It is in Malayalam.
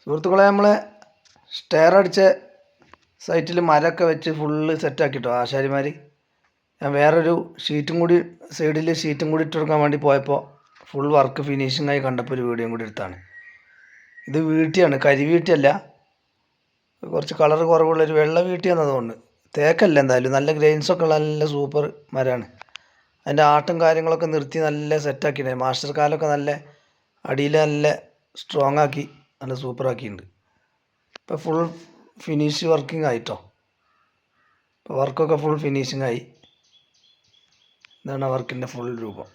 സുഹൃത്തുക്കളെ, നമ്മളെ സ്റ്റെയർ അടിച്ച സൈറ്റിൽ മരമൊക്കെ വെച്ച് ഫുള്ള് സെറ്റാക്കിട്ടോ ആശാരിമാർ. ഞാൻ വേറൊരു ഷീറ്റും കൂടി സൈഡിൽ ഷീറ്റും കൂടി ഇട്ട് കൊടുക്കാൻ വേണ്ടി പോയപ്പോൾ ഫുൾ വർക്ക് ഫിനിഷിംഗായി കണ്ടപ്പോൾ ഒരു വീഡിയോയും കൂടി എടുത്താണ്. ഇത് വീട്ടിയാണ്, കരി വീട്ടിയല്ല, കുറച്ച് കളർ കുറവുള്ളൊരു വെള്ള വീട്ടിയാണെന്ന് തോന്നുന്നു. തേക്കല്ല, എന്തായാലും നല്ല ഗ്രെയിൻസൊക്കെ ഉള്ള നല്ല സൂപ്പർ മരമാണ്. അതിൻ്റെ ആട്ടും കാര്യങ്ങളൊക്കെ നിർത്തി നല്ല സെറ്റാക്കിയിട്ടുണ്ട്. മാസ്റ്റർ കാലൊക്കെ നല്ല അടിയിൽ നല്ല സ്ട്രോങ് ആക്കി നല്ല സൂപ്പറാക്കിയിട്ടുണ്ട്. ഇപ്പോൾ ഫുൾ ഫിനിഷ് വർക്കിംഗ് ആയിട്ടോ. ഇപ്പോൾ വർക്കൊക്കെ ഫുൾ ഫിനിഷിംഗ് ആയി. ഇതാണ് വർക്കിൻ്റെ ഫുൾ രൂപം.